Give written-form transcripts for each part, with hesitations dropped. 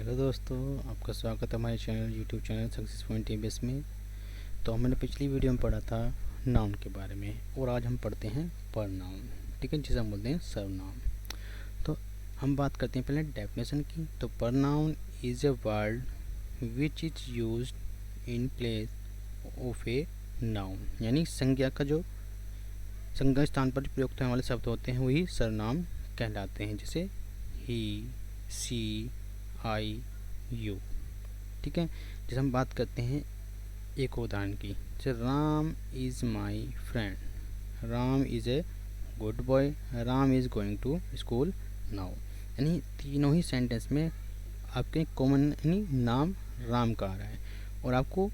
Hello दोस्तों, आपका स्वागत है हमारे channel YouTube channel success point TBS में। तो हमने पिछली वीडियो में पढ़ा था नाउन के बारे में और आज हम पढ़ते हैं परनाउन। ठीक है, जिसे हम बोलते हैं सर्वनाम। तो हम बात करते हैं पहले डेफिनेशन की। तो pronoun is a word which is used in place of a noun, यानी संज्ञा का जो संज्ञा स्थान पर प्रयुक्त होने वाले शब्द होते हैं वही सर्वनाम कहलाते हैं, जैसे ही, सी, आई, यू। ठीक है, जैसे हम बात करते हैं एक उदाहरण की, जैसे Ram is my friend, Ram is a good boy, Ram is going to school now. यानी तीनों ही सेंटेंस में आपके कॉमन यानी नाम राम का आ रहा है और आपको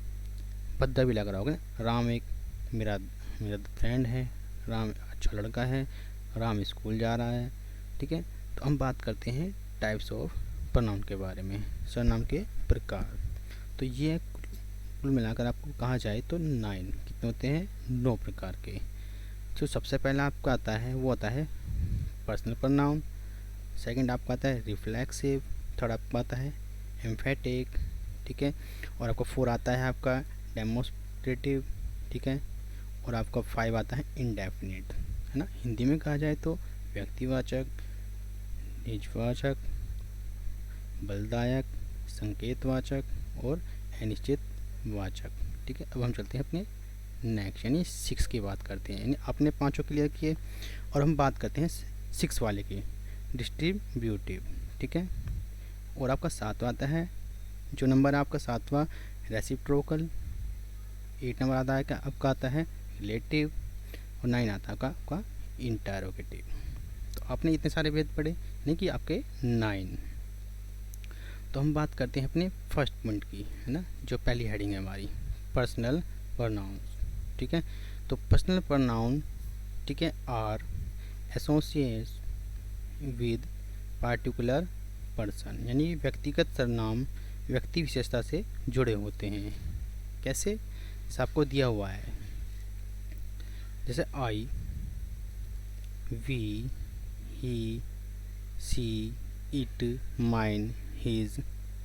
पता भी लग रहा होगा, राम एक मेरा मेरा फ्रेंड है, राम अच्छा लड़का है, राम स्कूल जा रहा है। ठीक है, तो हम बात करते हैं टाइप्स ऑफ प्रनाउन के बारे में, सर्वनाम के प्रकार। तो ये कुल मिलाकर आपको कहा जाए तो 9 कितने होते हैं, 9 प्रकार के। जो सबसे पहला आपका आता है वो आता है पर्सनल प्रनाउन, सेकंड आपका आता है रिफ्लेक्सिव, थर्ड आपका आता है एम्फेटिक। ठीक है, और आपका 4 आता है आपका डेमोस्ट्रेटिव। ठीक है, और आपका 5 आता है इंडेफिनिट, है ना। हिंदी में कहा जाए तो व्यक्तिवाचक, निजवाचक, बलदायक, संकेतवाचक और अनिश्चित वाचक। ठीक है, अब हम चलते हैं अपने नेक्स्ट यानी 6 की बात करते हैं। यानी अपने 5 क्लियर किए और हम बात करते हैं 6 वाले की, डिस्ट्रीब्यूटिव। ठीक है, और आपका 7वां आता है, जो नंबर है आपका 7वां रेसिप्रोकल, 8 नंबर आता है आपका आता है रिलेटिव और 9 आता है आपका इंटरोगेटिव। तो आपने इतने सारे भेद पढ़े, नहीं कि आपके 9। तो हम बात करते हैं अपने फर्स्ट पॉइंट की, है ना, जो पहली हेडिंग है हमारी, पर्सनल प्रोनाउंस। ठीक है, तो पर्सनल प्रोनाउन, ठीक है, are associate with particular person, यानी व्यक्तिगत सर्वनाम व्यक्ति विशेषता से जुड़े होते हैं। कैसे, जैसे आपको दिया हुआ है, जैसे I, we, he, she, it, mine, his,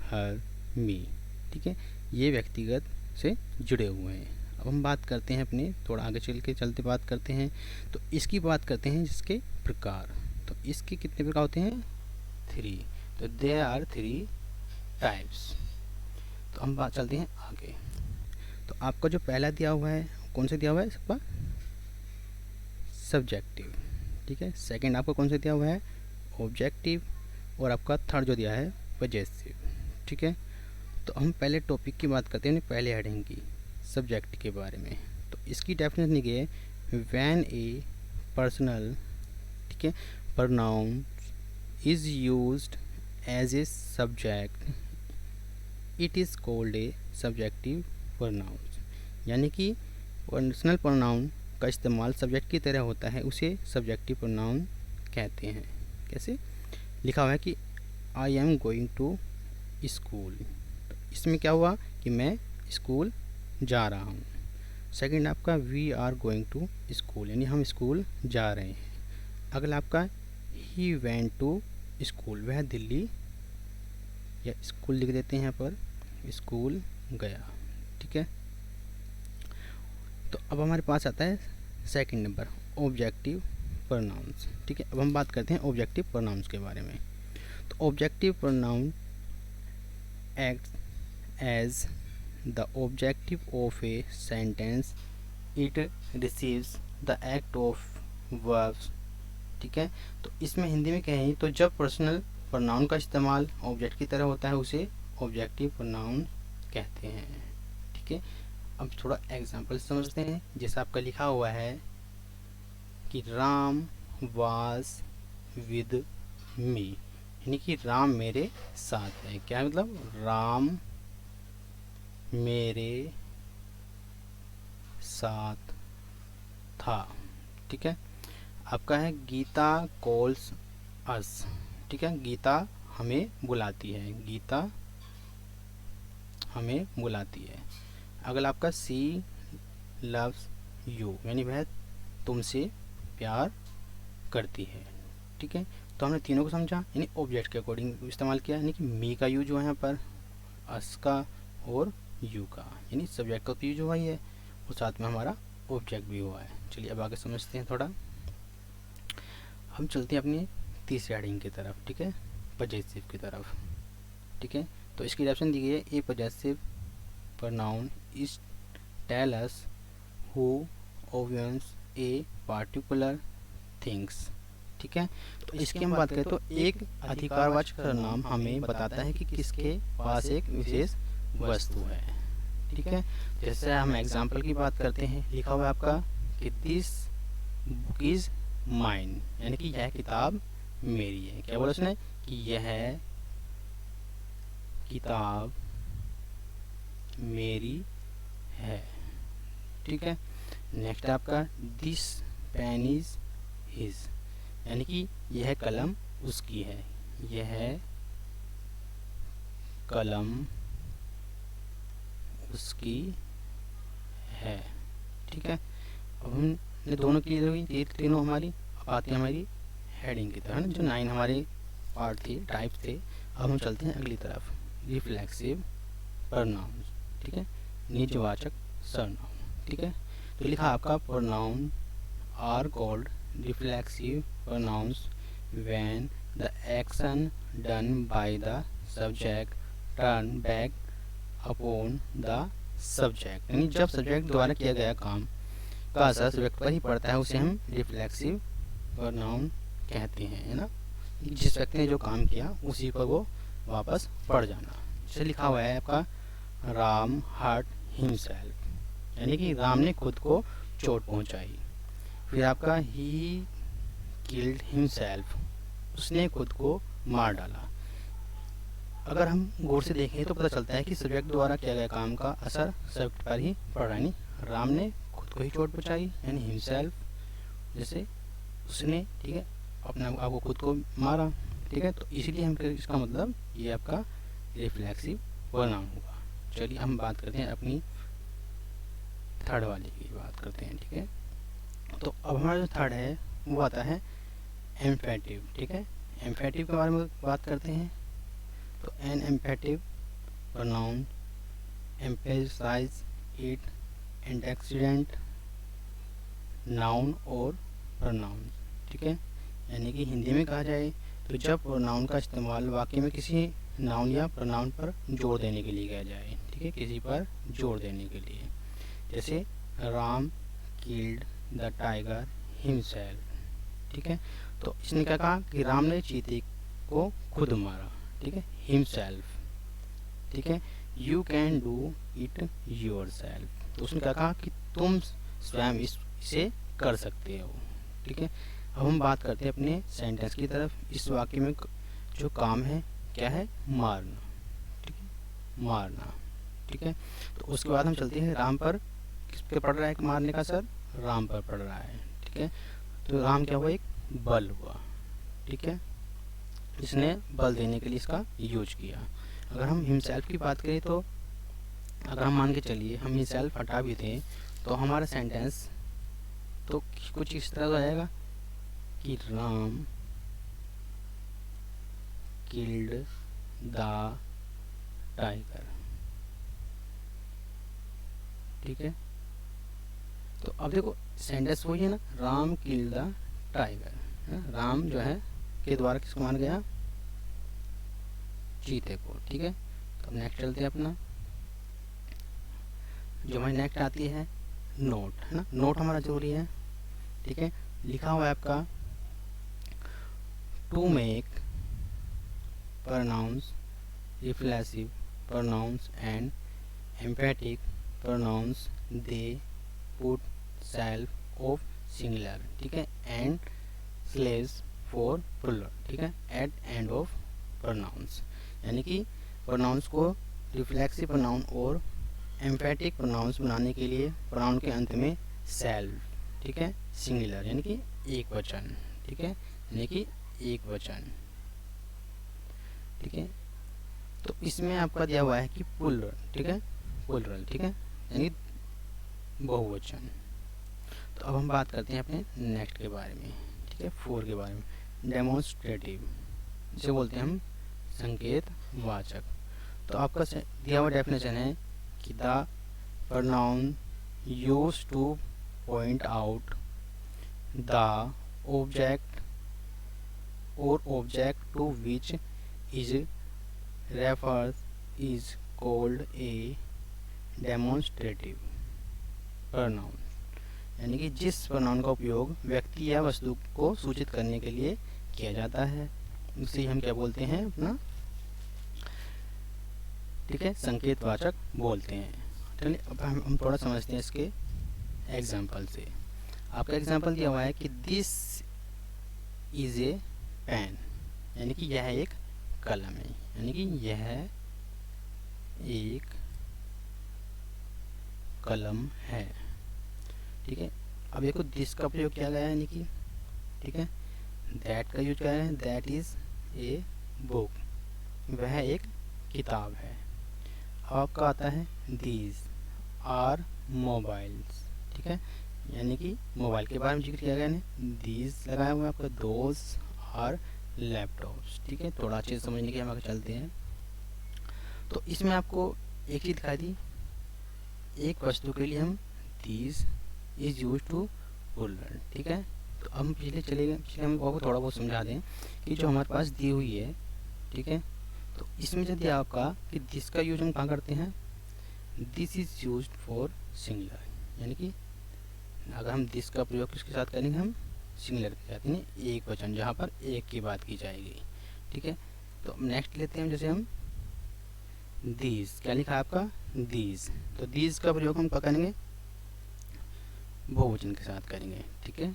her, me. ठीक है, ये व्यक्तिगत से जुड़े हुए हैं। अब हम बात करते हैं अपने थोड़ा आगे चलते बात करते हैं। तो इसकी बात करते हैं जिसके प्रकार। तो इसके कितने प्रकार होते हैं, 3। तो देयर आर 3 टाइप्स। तो हम बात चलते हैं आगे। तो आपका जो पहला दिया हुआ है कौन सा दिया हुआ है, सबका सब्जेक्टिव। ठीक है, सेकंड आपका कौन सा दिया हुआ है, ऑब्जेक्टिव, और आपका थर्ड जो दिया है पजेसिव। ठीक है, तो हम पहले टॉपिक की बात करते हैं, पहले हेडिंग की, सब्जेक्ट के बारे में। तो इसकी डेफिनेशन लिखी है, व्हेन ए पर्सनल, ठीक है, pronoun is used as a subject it is called a subjective pronoun. यानी कि पर्सनल प्रनाउन का इस्तेमाल सब्जेक्ट की तरह होता है, उसे सब्जेक्टिव प्रनाउन कहते हैं। कैसे, लिखा हुआ है कि I am going to school, तो इसमें क्या हुआ कि मैं स्कूल जा रहा हूँ। सेकंड आपका we are going to school, यानी हम स्कूल जा रहे हैं। अगला आपका ही वेंट टू स्कूल, वह दिल्ली या स्कूल लिख देते हैं यहाँ पर, स्कूल गया। ठीक है, तो अब हमारे पास आता है सेकंड नंबर, ऑब्जेक्टिव प्रोनाउंस। ठीक है, अब हम बात करते हैं ऑब्जेक्टिव प्रोनाउंस के बारे में। तो objective pronoun act as the objective of a sentence, it receives the act of verbs. ठीक है, तो इसमें हिंदी में कहें तो जब पर्सनल प्रोनाउन का इस्तेमाल ऑब्जेक्ट की तरह होता है उसे ऑब्जेक्टिव प्रोनाउन कहते हैं। ठीक है, अब थोड़ा एग्जांपल समझते हैं। जैसा आपका लिखा हुआ है कि राम वाज विद मी, यानी कि राम मेरे साथ है। क्या मतलब, राम मेरे साथ था। ठीक है, आपका है गीता कॉल्स अस। ठीक है, गीता हमें बुलाती है, गीता हमें बुलाती है। अगला आपका सी लव्स यू, यानी वह तुमसे प्यार करती है। ठीक है, तो हमने तीनों को समझा, यानी ऑब्जेक्ट के अकॉर्डिंग इस्तेमाल किया, यानी कि मी का यूज हुआ है यहाँ पर, अस का और यू का, यानी सब्जेक्ट का तो यूज हुआ ही है और साथ में हमारा ऑब्जेक्ट भी हुआ है। चलिए अब आगे समझते हैं थोड़ा। हम चलते हैं अपनी तीसरी हेडिंग की तरफ, ठीक है, पजेसिव की तरफ, ठीक है। तो इसकी डेफिनेशन दी गई है, ए possessive pronoun is tell us who owns a particular things, ठीक है। तो इसकी हम बात करें तो एक अधिकारवाचक सर्वनाम हमें बताता है कि किसके पास एक विशेष वस्तु है, ठीक है। जैसे हम एग्जाम्पल की बात करते हैं, लिखा हुआ है आपका कि दिस बुक इज माइन, यानी कि यह किताब मेरी है। क्या बोला उसने कि यह किताब मेरी है, ठीक है। नेक्स्ट आपका दिस पेन इज हिज, यानी कि यह कलम उसकी है, यह कलम उसकी है, ठीक है। अब हमने दोनों क्लियर हुई, तीनों हमारी। अब आती है हमारी हेडिंग की तरफ, जो 9 हमारे पार्ट थे, टाइप थे। अब हम चलते हैं अगली तरफ, रिफ्लेक्सिव प्रोनाउन, ठीक है, निजवाचक सर्वनाम, ठीक है। तो लिखा आपका pronoun are called reflexive pronouns when the action done by the subject turn back upon the subject, यानी जब सब्जेक्ट द्वारा किया गया काम का असर सब्जेक्ट पर ही पड़ता है, उसे हम रिफ्लेक्सिव प्रोनाउन कहते हैं, है ना। जिस व्यक्ति ने जो काम किया उसी पर वो वापस पड़ जाना। जैसे लिखा हुआ है आपका राम हर्ट हिमसेल्फ, यानी कि राम ने खुद को चोट पहुंचाई। फिर आपका ही किल्ड हिमसेल्फ, उसने खुद को मार डाला। अगर हम गौर से देखें तो पता चलता है कि सब्जेक्ट द्वारा किया गया काम का असर सब्जेक्ट पर ही पड़ रहा है, यानी राम ने खुद को ही चोट पहुंचाई, यानी हिमसेल्फ, जैसे उसने, ठीक है, अपने आपको खुद को मारा, ठीक है। तो इसीलिए हम इसका मतलब ये आपका रिफ्लेक्सिव प्रोनाउन हुआ। चलिए हम बात करते हैं अपनी थर्ड वाले की बात करते हैं, ठीक है। तो अब हमारा जो थर्ड है वो आता है एम्फेटिव, ठीक है। एम्फेटिव के बारे में बात करते हैं। तो an emphatic pronoun emphasise it antecedent noun और प्रोनाउन, ठीक है। यानी कि हिंदी में कहा जाए तो जब प्रोनाउन का इस्तेमाल वाक्य में किसी नाउन या प्रोनाउन पर जोर देने के लिए किया जाए, ठीक है, किसी पर जोर देने के लिए। जैसे Ram killed the tiger himself, ठीक है। तो इसने क्या कहा कि राम ने चीते को खुद मारा, ठीक है, हिमसेल्फ, ठीक है। You can do it yourself, तो उसने क्या कहा कि तुम स्वयं इसे कर सकते हो, ठीक है। अब हम बात करते हैं अपने सेंटेंस की तरफ। इस वाक्य में जो काम है क्या है, मारना, ठीक है, मारना, ठीक है। तो उसके बाद हम चलते हैं राम पर, किस पे पड़ रहा है मारने का असर, राम पर पड़ रहा है, ठीक है। तो राम क्या हुआ, एक बल हुआ, ठीक है, इसने बल देने के लिए इसका यूज किया। अगर हम हिमसेल्फ की बात करें तो अगर हम मान के चलिए हम हिमसेल्फ हटा भी दें तो हमारा सेंटेंस तो कुछ इस तरह हो जाएगा कि राम किल्ड द टाइगर, ठीक है। तो अब देखो सेंटेंस वही है ना, Ram killed the tiger, Ram जो है के द्वारा किसको मारा गया, चीते को, ठीक है। तो नेक्स्ट चलते हैं अपना, जो हमारी नेक्स्ट आती है नोट, है ना। नोट हमारा जरूरी है, ठीक है। लिखा हुआ है आपका to make pronouns reflexive pronouns and emphatic pronouns they put self of singular, ठीक है, and slash for plural, ठीक है, at end of pronouns, यानी कि pronouns को रिफ्लेक्सिव प्रोनाउन और एम्फेटिक प्रोनाउंस बनाने के लिए प्रोनाउन के अंत में सेल्फ, ठीक है, सिंगुलर यानी कि एक वचन, ठीक है, यानी कि एक वचन, ठीक है। तो इसमें आपका दिया हुआ है कि प्लूरल, ठीक है, प्लूरल, ठीक है, यानी बहुवचन। तो अब हम बात करते हैं अपने नेक्स्ट के बारे में, ठीक है, 4 के बारे में, डेमोन्स्ट्रेटिव, जिसे बोलते हैं हम संकेत वाचक। तो आपका दिया हुआ डेफिनेशन है कि the pronoun used to point out the object or object to which is referred is called a demonstrative pronoun। यानी कि जिस pronoun का उपयोग व्यक्ति या वस्तु को सूचित करने के लिए किया जाता है उसे हम क्या बोलते हैं अपना, ठीक है, संकेतवाचक बोलते हैं। चलिए अब हम थोड़ा समझते हैं इसके एग्जाम्पल से। आपका एग्जाम्पल दिया हुआ है कि दिस इज ए पेन, यानी कि यह एक कलम है, यानी कि यह एक कलम है, ठीक है। अब देखो दिस का प्रयोग किया गया है, यानी कि ठीक है, दैट का यूज किया है, दैट इज ए बुक, वह एक किताब है। अब आपका आता है दीज आर मोबाइल्स, ठीक है, यानी कि मोबाइल के बारे में जिक्र किया गया है, दीज लगाया हुआ है आपका, दोज आर लैपटॉप्स, ठीक है। थोड़ा अच्छे से समझने के हम आगे चलते हैं। तो इसमें आपको एक चीज़ दिखाई दी, एक वस्तु के लिए हम these is use to plural, ठीक है। तो हम पिछले हम आपको थोड़ा बहुत समझा दें कि जो हमारे पास दी हुई है, ठीक है, तो इसमें जो दिया आपका कि दिस का यूज हम कहाँ करते हैं, this is use for singular, यानी कि अगर हम दिस का प्रयोग किसके साथ करेंगे, हम सिंगुलर के साथ, यानी एक वचन जहाँ पर एक की बात की जाएगी, ठीक है। तो नेक्स्ट लेते हैं, जैसे हम दीज, क्या लिखा है आपका दीज, तो दीज का प्रयोग हम क्या करेंगे, बहुवचन के साथ करेंगे, ठीक है।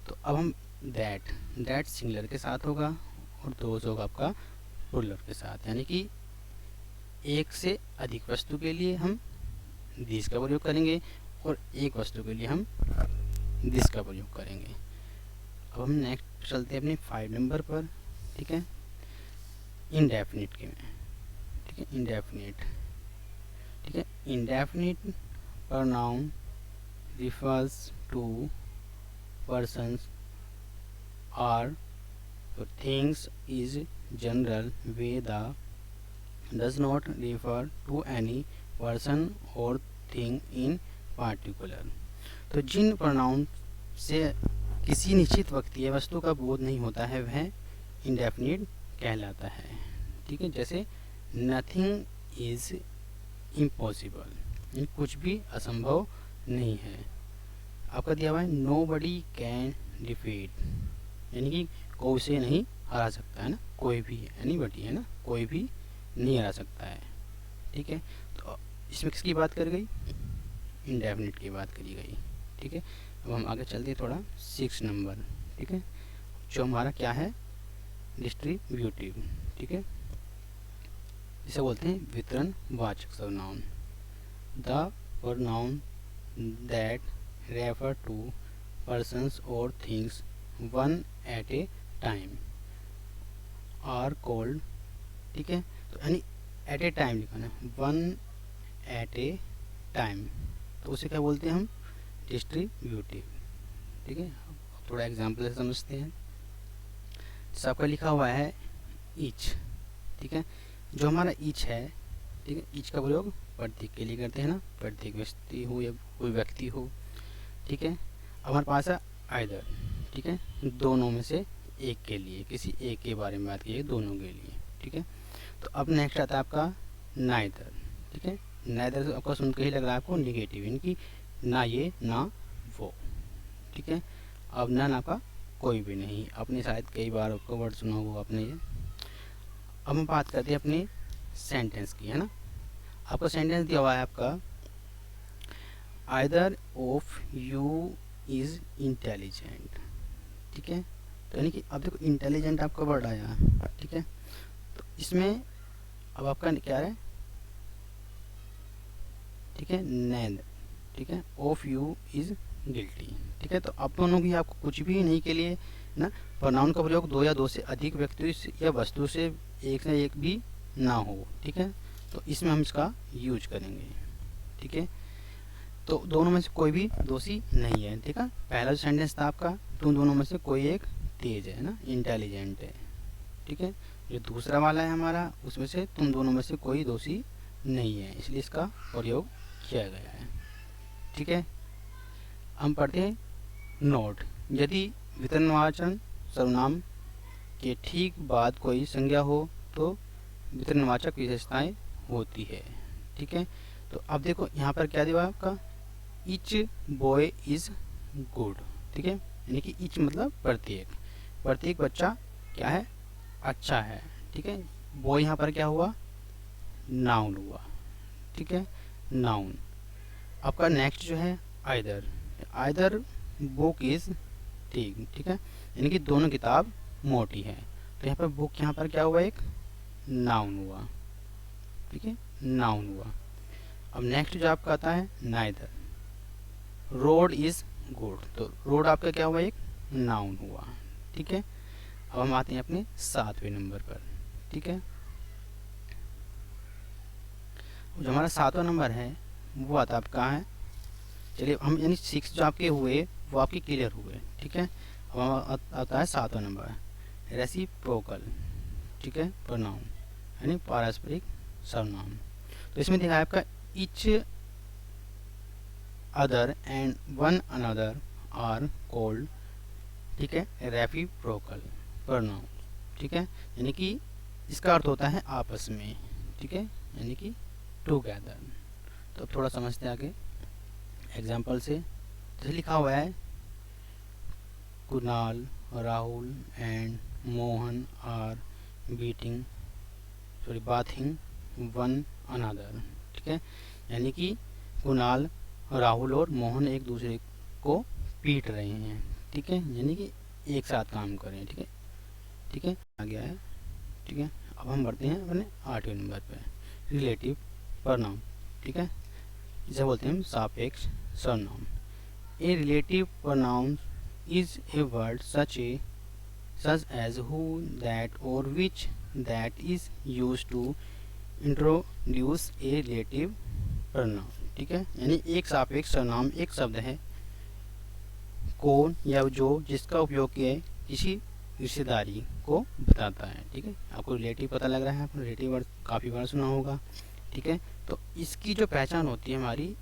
तो अब हम दैट सिंगुलर के साथ होगा और दोज होगा आपका प्लूरल के साथ, यानी कि एक से अधिक वस्तु के लिए हम दिस का प्रयोग करेंगे और एक वस्तु के लिए हम दिस का प्रयोग करेंगे। अब हम नेक्स्ट चलते हैं अपने 5 नंबर पर, ठीक है, इंडेफिनिट के में, ठीक है, इंडेफिनिट, ठीक है। Indefinite pronoun refers to persons or things is general way the does not refer to any person or thing in particular। तो जिन प्रोनाउन से किसी निश्चित व्यक्ति या वस्तु का बोध नहीं होता है वह इंडेफिनिट कहलाता है, ठीक है। जैसे नथिंग इज इम्पॉसिबल, कुछ भी असंभव नहीं है। आपका दिया हुआ है नोबडी कैन डिफीट, यानी कि कोई उसे नहीं हरा सकता है ना, कोई भी, एनीबडी है ना, कोई भी नहीं हरा सकता है, ठीक है। तो इसमें किसकी बात कर गई, इंडेफिनिट की बात करी गई, ठीक है। अब हम आगे चलते हैं थोड़ा 6 नंबर, ठीक है, जो हमारा क्या है डिस्ट्रीब्यूटिव, ठीक है, इसे बोलते हैं वितरण वाचक सर्वनाम। The pronoun that refer to persons or things one at a time are called, ठीक है। तो यानी एट ए टाइम लिखना है, वन एट ए टाइम, तो उसे क्या बोलते हैं हम डिस्ट्रीब्यूटिव, ठीक है। थोड़ा एग्जाम्पल से समझते हैं। सबका लिखा हुआ है ईच, ठीक है, जो हमारा ईच है, ठीक है, ईच का प्रयोग प्रतीक के लिए करते हैं ना, प्रतीक व्यक्ति हो या कोई व्यक्ति हो, ठीक है। हमारे पास है आइदर, ठीक है, दोनों में से एक के लिए, किसी एक के बारे में बात की है, दोनों के लिए, ठीक है। तो अब नेक्स्ट आता है आपका नाइदर, ठीक है। नाइदर आपका सुन के ही लग रहा है आपको निगेटिव, यानी कि ना ये ना वो, ठीक है। अब नन आपका कोई भी नहीं, आपने शायद कई बार आपका वर्ड सुना होगा आपने ये। अब हम बात करते हैं अपने सेंटेंस की, है ना। आपका सेंटेंस दिया हुआ है आपका either of you is intelligent, ठीक है। तो यानी कि अब देखो इंटेलिजेंट आपका वर्ड आया, ठीक है। तो इसमें अब आपका क्या है, ठीक है, नैन, ठीक है, ऑफ यू इज गिल्टी, ठीक है। तो आप दोनों की आपको कुछ भी नहीं के लिए ना प्रोनाउन का प्रयोग दो या दो से अधिक व्यक्ति या वस्तु से एक भी ना हो, ठीक है। तो इसमें हम इसका यूज करेंगे, ठीक है। तो दोनों में से कोई भी दोषी नहीं है, ठीक है। पहला जो सेंटेंस था आपका, तो दोनों में से कोई एक तेज है ना, इंटेलिजेंट है। ठीक है, जो दूसरा वाला है हमारा, उसमें से तुम दोनों में से कोई दोषी नहीं है, इसलिए इसका प्रयोग किया गया है। ठीक है, हम पढ़ते हैं नोट। यदि वितरणवाचक सर्वनाम के ठीक बाद कोई संज्ञा हो तो वितरणवाचक विशेषताएं होती है। ठीक है, तो अब देखो यहाँ पर क्या दिया आपका, इच बॉय इज गुड। ठीक है, यानी कि इच मतलब प्रत्येक, प्रत्येक बच्चा क्या है, अच्छा है। ठीक है, बॉय यहाँ पर क्या हुआ, नाउन हुआ। ठीक है, नाउन। आपका नेक्स्ट जो है either, either book is thick. ठीक है, यानी कि दोनों किताब मोटी है। तो यहाँ पर बुक यहाँ पर क्या हुआ, एक नाउन हुआ। ठीक है, नाउन हुआ। अब नेक्स्ट जो आपका आता है नाइदर, रोड इज गुड। तो रोड आपका क्या हुआ, एक नाउन हुआ। ठीक है, अब हम आते हैं अपने 7वें नंबर पर। ठीक है, जो हमारा 7वां नंबर है वो आता आप कहाँ है, चलिए हम यानी 6 जो आपके हुए वो आपके क्लियर हुए। ठीक है, अब आता है 7वां नंबर, रेसिप्रोकल। ठीक है, प्रोनाउन यानी पारस्परिक सर्वनाम। तो इसमें देखा है आपका each other and one another are called. ठीक है, रेसिप्रोकल प्रोनाउन। ठीक है, यानी कि इसका अर्थ होता है आपस में। ठीक है, यानी कि टुगेदर। तो अब थोड़ा समझते हैं आगे एग्जाम्पल से। जैसे लिखा हुआ है Kunal, Rahul and Mohan are bathing one another. ठीक है, यानी कि कुणाल, राहुल और मोहन एक दूसरे को पीट रहे हैं। ठीक है, यानी कि एक साथ काम कर रहे हैं। ठीक है, ठीक है, आ गया है। ठीक है, अब हम बढ़ते हैं अपने 8वें नंबर पे, रिलेटिव प्रोनाउन। ठीक है, इसे बोलते हैं हम सापेक्ष सर्वनाम। A relative pronoun is a word such as who, that और which, that is used to introduce a relative pronoun. ठीक है, यानी एक सापेक्ष सर्वनाम एक शब्द है कौन या जो जिसका उपयोग किए किसी रिश्तेदारी को बताता है। ठीक है, आपको रिलेटिव पता लग रहा है, आपको रिलेटिव वर्ड काफ़ी बार सुना होगा। ठीक है, तो इसकी जो पहचान होती है हमारी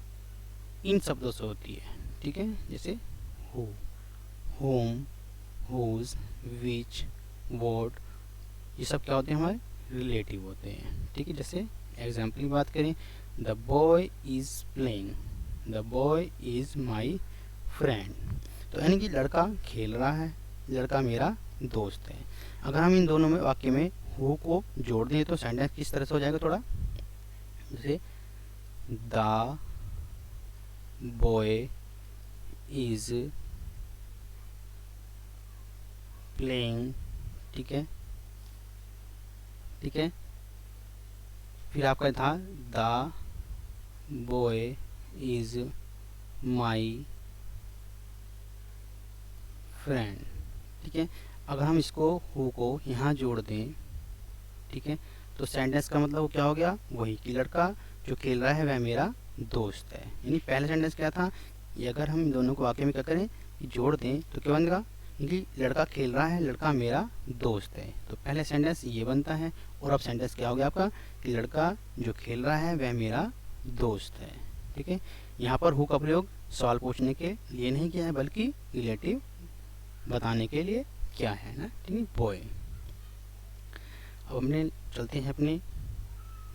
इन शब्दों से होती है। ठीक है, जैसे who, whom, whose, which, what, ये सब क्या होते हैं, हमारे रिलेटिव होते हैं। ठीक है, जैसे एग्जाम्पल की बात करें, the boy is playing, the boy is my friend. तो यानी कि लड़का खेल रहा है, लड़का मेरा दोस्त है। अगर हम इन दोनों में वाक्य में हु को जोड़ दें तो सेंटेंस किस तरह से हो जाएगा, थोड़ा जैसे द बॉय इज प्लेइंग। ठीक है, ठीक है, फिर आपका था the boy is my friend. ठीक है, अगर हम इसको हु को यहाँ जोड़ दें, ठीक है, तो सेंटेंस का मतलब क्या हो गया, वही कि लड़का जो खेल रहा है वह मेरा दोस्त है। यानी पहला सेंटेंस क्या था, ये अगर हम दोनों को वाक्य में क्या करें कि जोड़ दें तो क्या बनेगा कि लड़का खेल रहा है, लड़का मेरा दोस्त है। तो पहले सेंटेंस ये बनता है, और अब सेंटेंस क्या हो गया आपका कि लड़का जो खेल रहा है वह मेरा दोस्त है। ठीक है, यहाँ पर हु का प्रयोग सवाल पूछने के लिए नहीं किया है, बल्कि रिलेटिव बताने के लिए क्या है ना। ठीक है, बॉय। अब हमने चलते हैं अपने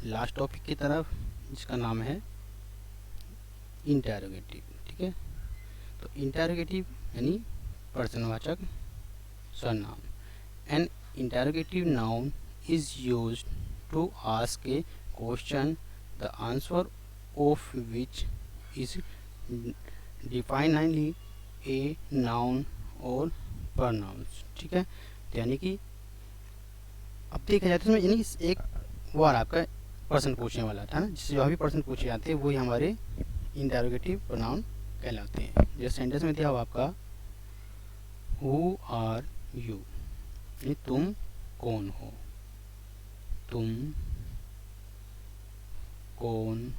लास्ट टॉपिक की तरफ, जिसका नाम है इंटरोगेटिव। ठीक है, तो इंटरोगेटिव यानी प्रश्नवाचक सर्वनाम। An interrogative noun is used to ask a question the answer of which is definitely a noun और प्रोनाउंस। ठीक है, तो यानी कि अब देखा जाए तो यानी एक वो आपका प्रश्न पूछने वाला था ना, जिससे जो भी प्रश्न पूछे जाते हैं वही हमारे इंटरोगेटिव प्रोनाउन कहलाते हैं। जैसे सेंटेंस में दिया हुआ आपका हु आर यू, यानी तुम कौन हो, तुम कौन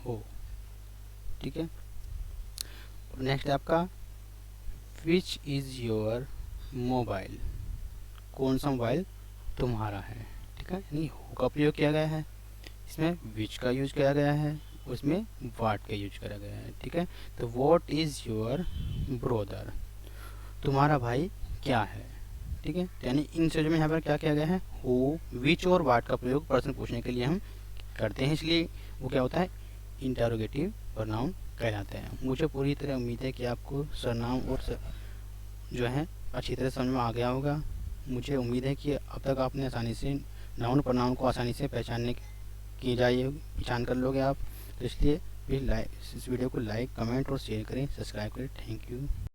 हो। ठीक है, नेक्स्ट है आपका विच इज योर मोबाइल, कौन सा मोबाइल तुम्हारा है, ठीक है। यानी हु का प्रयोग किया गया है, इसमें विच का यूज किया गया है, उसमें वाट का यूज करा गया है, ठीक है। तो व्हाट इज योर ब्रदर, तुम्हारा भाई क्या है, ठीक है। यानी इन चीज़ों में यहाँ पर क्या किया गया है, हु, विच और वाट का प्रयोग प्रश्न पूछने के लिए हम करते हैं, इसलिए वो क्या होता है, इंटरोगेटिव प्रोनाउन कहलाते हैं। मुझे पूरी तरह उम्मीद है कि आपको सरनाम और जो है अच्छी तरह समझ में आ गया होगा। मुझे उम्मीद है कि अब तक आपने आसानी से नाउन प्रोनाउन को आसानी से पहचान कर लोगे आप। तो इसलिए प्लीज़ इस वीडियो को लाइक, कमेंट और शेयर करें, सब्सक्राइब करें। Thank you.